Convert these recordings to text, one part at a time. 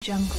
Jungle.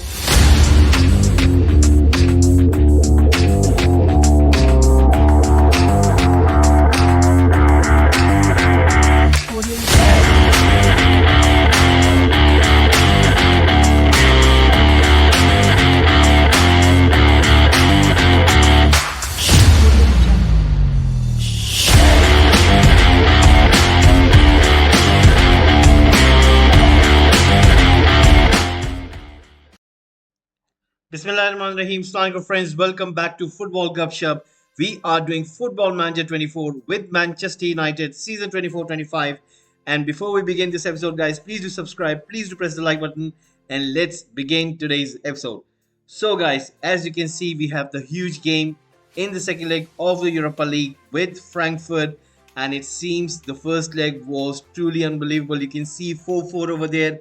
Bismillahirrahmanirrahim. Assalamualaikum friends. Welcome back to Football Gupshup. We are doing Football Manager 24 with Manchester United season 24-25. And before we begin this episode, guys, please do subscribe. Please do press the like button. And let's begin today's episode. So, guys, as you can see, we have the huge game in the second leg of the Europa League with Frankfurt. And it seems the first leg was truly unbelievable. You can see 4-4 over there.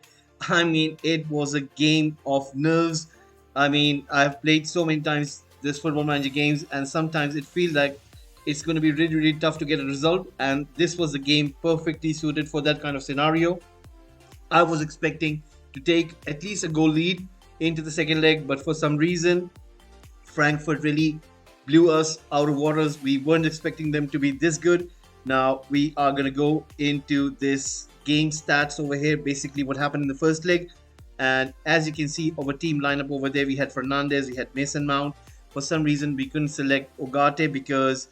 I mean, it was a game of nerves. I mean, I've played so many times this Football Manager games, and sometimes it feels like it's going to be really, really tough to get a result. And this was a game perfectly suited for that kind of scenario. I was expecting to take at least a goal lead into the second leg, but for some reason, Frankfurt really blew us out of waters. We weren't expecting them to be this good. Now we are going to go into this game stats over here, basically what happened in the first leg. And as you can see, our team lineup over there, we had Fernandez, we had Mason Mount. For some reason, we couldn't select Ogate because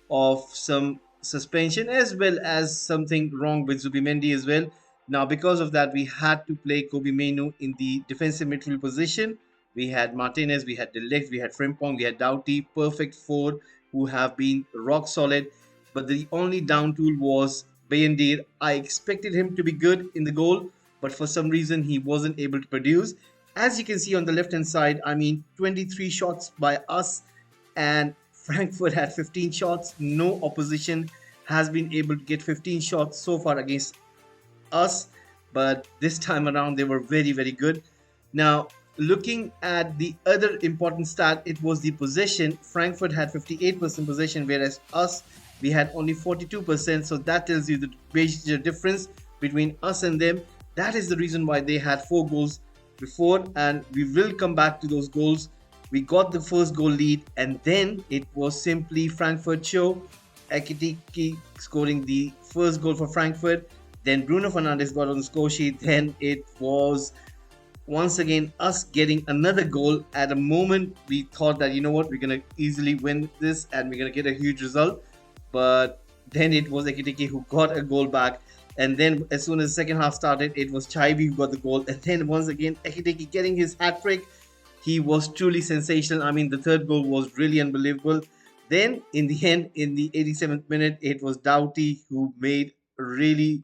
of some suspension, as well as something wrong with Zubimendi as well. Now, because of that, we had to play Kobe Mainu in the defensive midfield position. We had Martinez, we had De Ligt, we had Frimpong, we had Doughty, perfect four who have been rock solid. But the only down tool was Bayendir. I expected him to be good in the goal, but for some reason he wasn't able to produce. As you can see on the left hand side, I mean 23 shots by us and Frankfurt had 15 shots. No opposition has been able to get 15 shots so far against us, but this time around they were very, very good. Now, looking at the other important stat, it was the possession. Frankfurt had 58% possession, whereas us, we had only 42%. So that tells you the major difference between us and them. That is the reason why they had 4 goals before, and we will come back to those goals. We got the first goal lead, and then it was simply Frankfurt show. Ekitike scoring the first goal for Frankfurt. Then Bruno Fernandes got on the score sheet. Then it was once again us getting another goal. At a moment, we thought that, you know what, we're going to easily win this and we're going to get a huge result. But then it was Ekitike who got a goal back. And then as soon as the second half started, it was Chaibi who got the goal. And then once again, Ekitike getting his hat trick. He was truly sensational. I mean, the third goal was really unbelievable. Then in the end, in the 87th minute, it was Doughty who made really...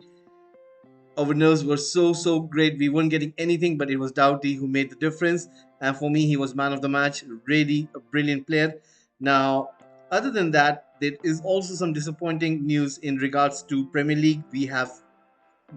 Our nerves were so great. We weren't getting anything, but it was Doughty who made the difference. And for me, he was man of the match. Really a brilliant player. Now, other than that, there is also some disappointing news in regards to Premier League. We have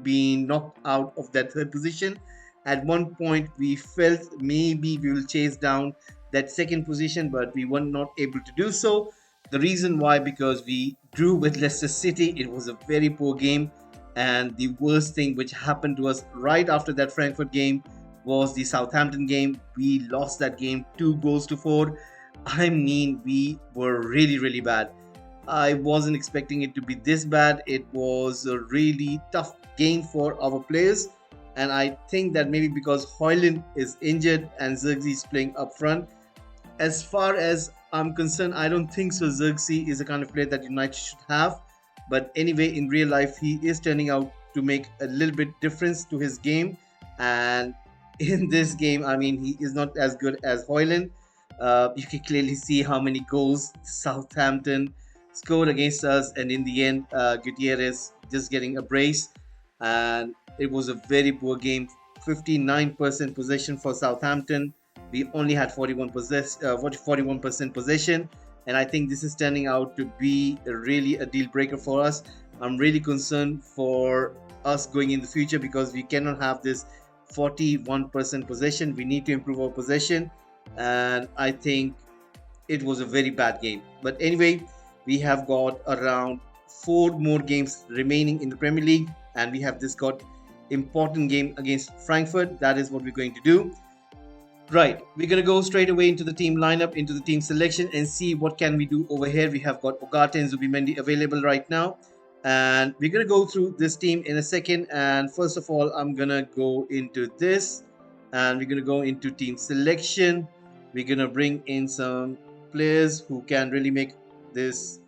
been knocked out of that third position. At one point, we felt maybe we will chase down that second position, but we were not able to do so. The reason why, because we drew with Leicester City. It was a very poor game. And the worst thing which happened to us right after that Frankfurt game was the Southampton game. We lost that game 2-4. I mean, we were really, really bad. I wasn't expecting it to be this bad. It was a really tough game for our players. And I think that maybe because Højlund is injured and Zirkzee is playing up front. As far as I'm concerned, I don't think so. Zirkzee is the kind of player that United should have. But anyway, in real life, he is turning out to make a little bit difference to his game. And in this game, I mean, he is not as good as Højlund. You can clearly see how many goals Southampton scored against us, and in the end, Gutierrez just getting a brace, and it was a very poor game. 59% possession for Southampton. We only had 41% possession, and I think this is turning out to be really a deal breaker for us. I'm really concerned for us going in the future because we cannot have this 41% possession. We need to improve our possession, and I think it was a very bad game. But anyway, we have got around 4 more games remaining in the Premier League, and we have got important game against Frankfurt. That is what we're going to do. Right, we're gonna go straight away into the team lineup, into the team selection, and see what can we do over here. We have got Ogata and Zubimendi available right now, and we're gonna go through this team in a second. And first of all, I'm gonna go into this, and we're gonna go into team selection. We're gonna bring in some players who can really make this.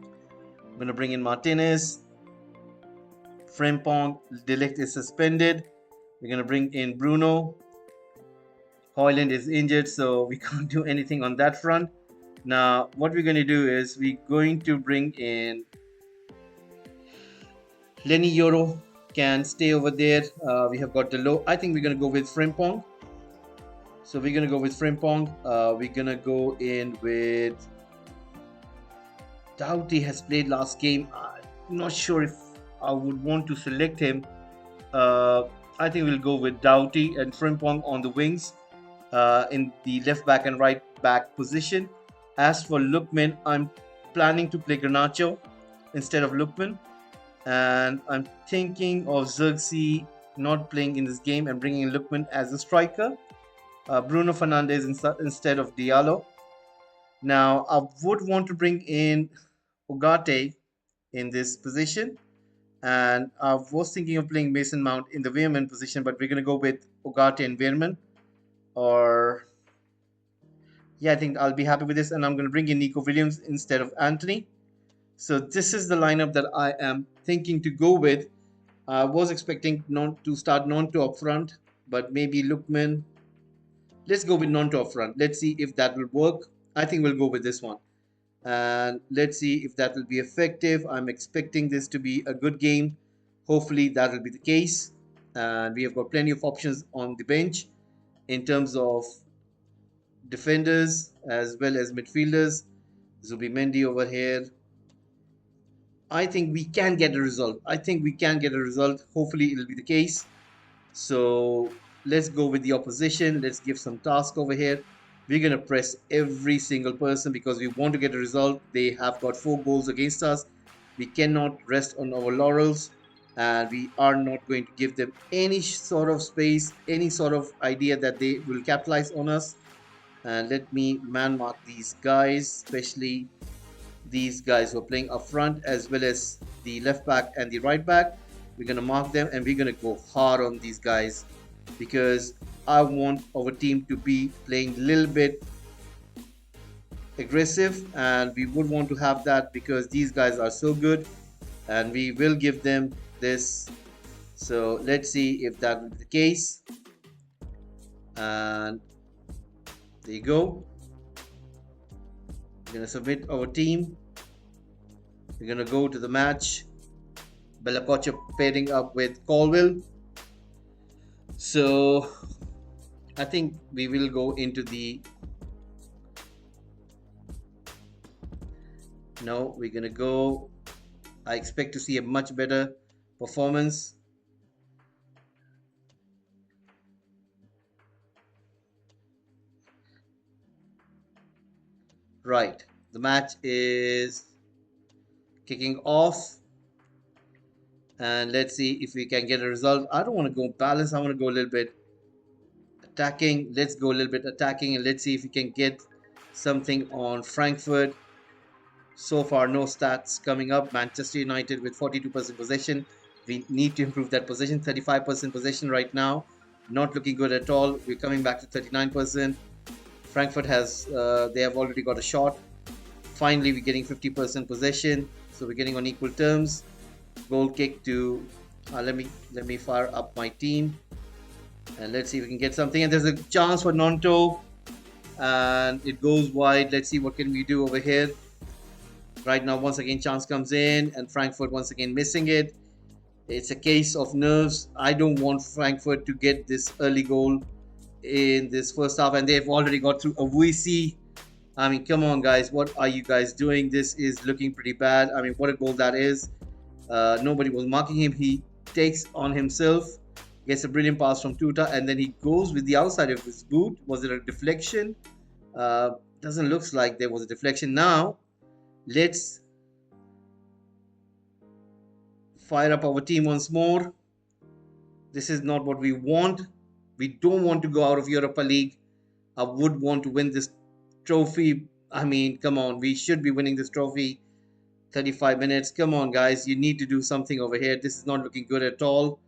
I'm gonna bring in Martinez, Frempong, Delict is suspended. We're gonna bring in Bruno. Hoyland is injured, so we can't do anything on that front. Now, what we're going to do is we're going to bring in Lenny Yoro can stay over there. We have got the low. I think we're going to go with Frimpong. So we're going to go with Frimpong. We're going to go in with Doughty has played last game. I'm not sure if I would want to select him. I think we'll go with Doughty and Frimpong on the wings. In the left back and right back position. As for Lookman, I'm planning to play Garnacho instead of Lookman. And I'm thinking of Xerxes not playing in this game and bringing in Lookman as a striker. Bruno Fernandes instead of Diallo. Now, I would want to bring in Ugarte in this position. And I was thinking of playing Mason Mount in the Wehrman position, but we're going to go with Ugarte and Wehrman. Or yeah, I think I'll be happy with this, and I'm going to bring in Nico Williams instead of Anthony. So this is the lineup that I am thinking to go with. I was expecting to start Nonto up front, but maybe Lookman. Let's go with Nonto up front. Let's see if that will work. I think we'll go with this one, and let's see if that will be effective. I'm expecting this to be a good game. Hopefully that will be the case, and we have got plenty of options on the bench in terms of defenders as well as midfielders. Zubimendi over here. I think we can get a result. Hopefully it'll be the case. So let's go with the opposition. Let's give some task over here. We're going to press every single person because we want to get a result. They have got 4 goals against us. We cannot rest on our laurels, and we are not going to give them any sort of space, any sort of idea that they will capitalize on us. And let me man mark these guys, especially these guys who are playing up front as well as the left back and the right back. We're going to mark them and we're going to go hard on these guys because I want our team to be playing a little bit aggressive, and we would want to have that because these guys are so good and we will give them this. So let's see if that will be the case. And there you go. We're going to submit our team. We're going to go to the match. Bellacocha pairing up with Colville. So I think we will go into the... No, we're going to go... I expect to see a much better performance. Right, the match is kicking off, and let's see if we can get a result. I don't want to go balanced. I want to go a little bit attacking. Let's go a little bit attacking, and let's see if we can get something on Frankfurt. So far, no stats coming up. Manchester United with 42% possession. We need to improve that possession. 35% possession right now. Not looking good at all. We're coming back to 39%. Frankfurt has, they have already got a shot. Finally, we're getting 50% possession. So we're getting on equal terms. Goal kick to, let me fire up my team. And let's see if we can get something. And there's a chance for Nonto. And it goes wide. Let's see what can we do over here. Right now, once again, chance comes in. And Frankfurt once again missing it. It's a case of nerves. I don't want Frankfurt to get this early goal in this first half, and they've already got through a VC. I mean, come on, guys. What are you guys doing? This is looking pretty bad. I mean, what a goal that is. Nobody was marking him. He takes on himself, gets a brilliant pass from Tuta, and then he goes with the outside of his boot. Was it a deflection? Doesn't look like there was a deflection. Now, let's fire up our team once more. This is not what we want. We don't want to go out of Europa League. I would want to win this trophy. I mean, come on, we should be winning this trophy. 35 minutes. Come on, guys, you need to do something over here. This is not looking good at all.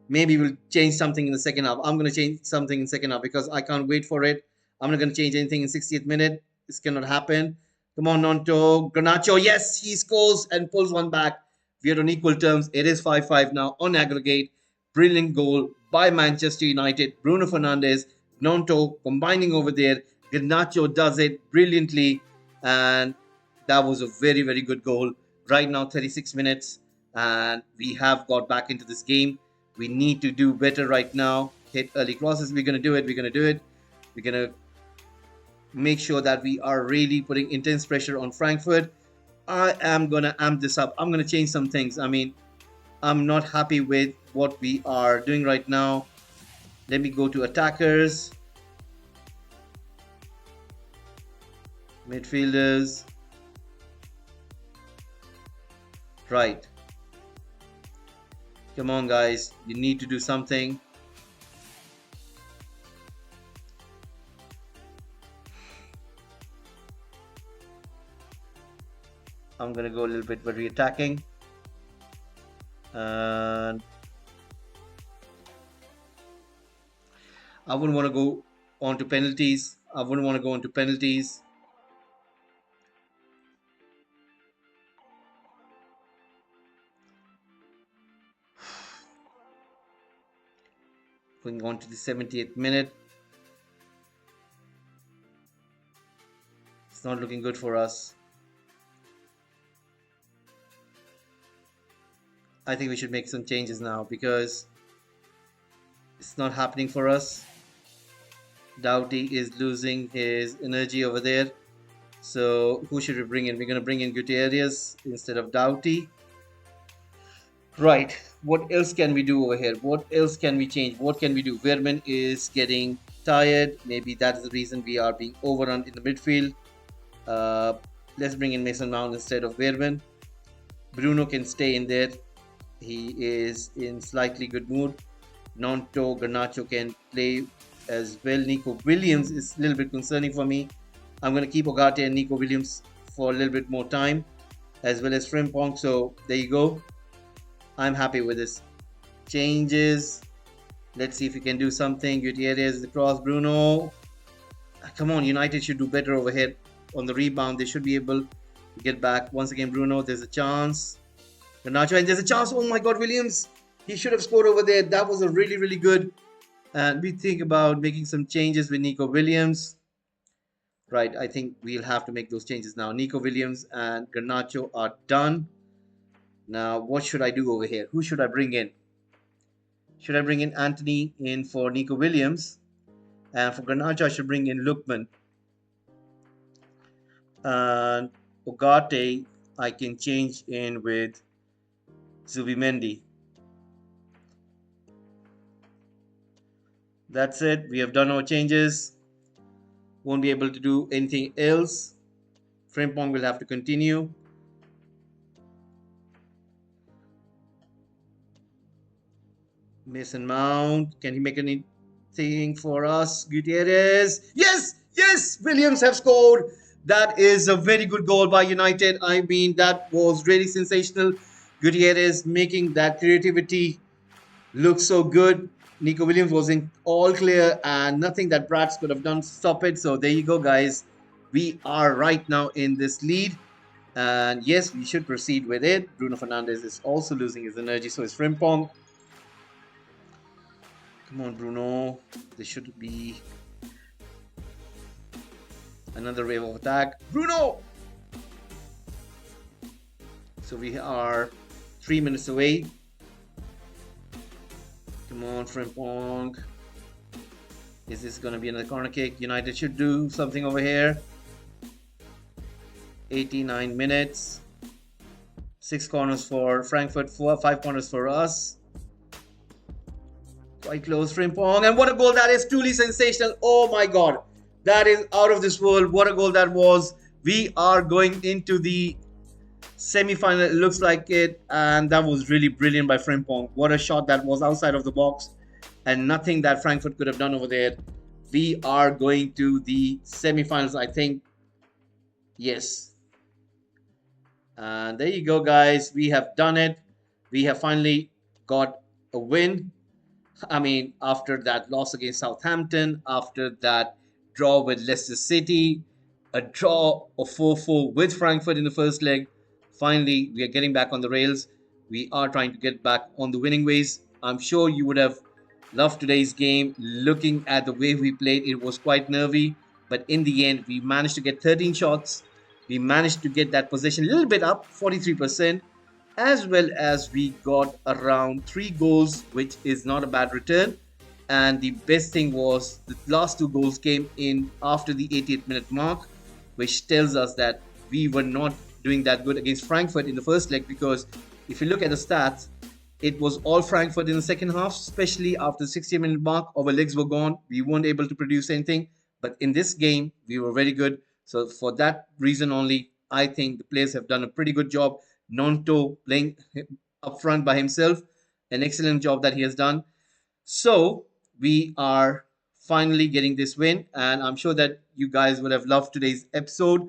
Maybe we'll change something in the second half. I'm going to change something in the second half because I can't wait for it. I'm not going to change anything in 60th minute. This cannot happen. Come on, Nonto. Garnacho, yes, he scores and pulls one back. We are on equal terms. It is 5-5 now on aggregate. Brilliant goal by Manchester United. Bruno Fernandes, Nonto combining over there. Garnacho does it brilliantly. And that was a very, very good goal. Right now, 36 minutes. And we have got back into this game. We need to do better right now. Hit early crosses. We're going to do it. We're going to do it. We're going to make sure that we are really putting intense pressure on Frankfurt. I am going to amp this up. I'm going to change some things. I mean, I'm not happy with what we are doing right now. Let me go to attackers. Midfielders. Right. Come on, guys. You need to do something. I'm going to go a little bit very attacking. And I wouldn't want to go on to penalties. Going on to the 70th minute. It's not looking good for us. I think we should make some changes now because it's not happening for us. Doughty is losing his energy over there. So who should we bring in? We're going to bring in Gutierrez instead of Doughty. Right. What else can we do over here? What else can we change? What can we do? Wehrman is getting tired. Maybe that's the reason we are being overrun in the midfield. Let's bring in Mason Mount instead of Wehrman. Bruno can stay in there. He is in slightly good mood. Nonto, Garnacho can play as well. Nico Williams is a little bit concerning for me. I'm going to keep Ogate and Nico Williams for a little bit more time, as well as Frimpong. So there you go. I'm happy with this. Changes. Let's see if we can do something. Gutierrez, the cross. Bruno. Come on, United should do better over here on the rebound. They should be able to get back. Once again, Bruno, there's a chance. Garnacho, and there's a chance. Oh my God, Williams. He should have scored over there. That was a really, really good. And we think about making some changes with Nico Williams. Right, I think we'll have to make those changes now. Nico Williams and Garnacho are done. Now, what should I do over here? Who should I bring in? Should I bring in Anthony in for Nico Williams? And for Garnacho, I should bring in Lookman. And Ogate, I can change in with Zubimendi. That's it. We have done our changes. Won't be able to do anything else. Frimpong will have to continue. Mason Mount. Can he make anything for us? Gutierrez. Yes! Yes! Williams have scored. That is a very good goal by United. I mean, that was really sensational. Gutierrez making that creativity look so good. Nico Williams was in all clear and nothing that Bratz could have done to stop it. So there you go, guys. We are right now in this lead. And yes, we should proceed with it. Bruno Fernandes is also losing his energy. So is Frimpong. Come on, Bruno. There should be another wave of attack. Bruno! So we are 3 minutes away. Come on, Frimpong. Is this going to be another corner kick? United should do something over here. 89 minutes. 6 corners for Frankfurt, 5 corners for us. Quite close, Frimpong. And what a goal that is. Truly sensational. Oh my God. That is out of this world. What a goal that was. We are going into the semi-final. It looks like it. And that was really brilliant by Frimpong. What a shot that was outside of the box. and nothing that Frankfurt could have done over there. We are going to the semi-finals, I think. Yes. And there you go, guys. We have done it. We have finally got a win. I mean, after that loss against Southampton, after that draw with Leicester City, a draw of 4-4 with Frankfurt in the first leg, finally we are getting back on the rails. We are trying to get back on the winning ways. I'm sure you would have loved today's game. Looking at the way we played, it was quite nervy, but in the end, we managed to get 13 shots. We managed to get that possession a little bit up, 43%, as well as we got around 3 goals, which is not a bad return. And the best thing was the last 2 goals came in after the 88th minute mark, which tells us that we were not doing that good against Frankfurt in the first leg, because if you look at the stats, it was all Frankfurt in the second half, especially after the 60-minute mark. Our legs were gone. We weren't able to produce anything. But in this game, we were very good. So for that reason only, I think the players have done a pretty good job. Nonto playing up front by himself, an excellent job that he has done. So we are finally getting this win, and I'm sure that you guys would have loved today's episode.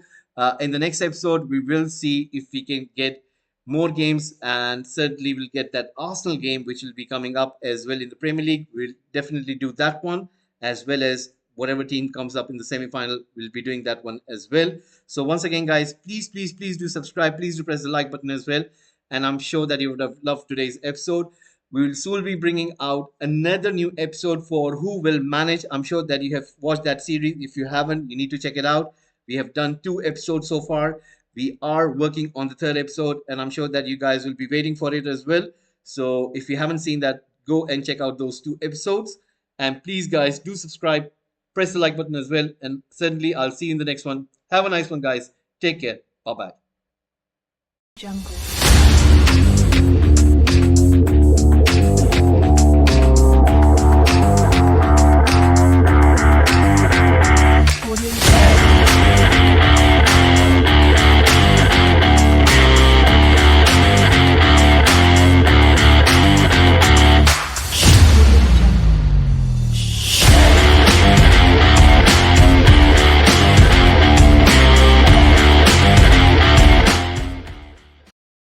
In the next episode, we will see if we can get more games, and certainly we'll get that Arsenal game, which will be coming up as well in the Premier League. We'll definitely do that one, as well as whatever team comes up in the semi-final. We'll be doing that one as well. So once again, guys, please, please, please do subscribe. Please do press the like button as well. And I'm sure that you would have loved today's episode. We will soon be bringing out another new episode for Who Will Manage. I'm sure that you have watched that series. If you haven't, you need to check it out. We have done 2 episodes so far. We are working on the third episode, and I'm sure that you guys will be waiting for it as well. So if you haven't seen that, go and check out those 2 episodes. And please, guys, do subscribe, press the like button as well. And certainly, I'll see you in the next one. Have a nice one, guys. Take care. Bye bye. Jungle.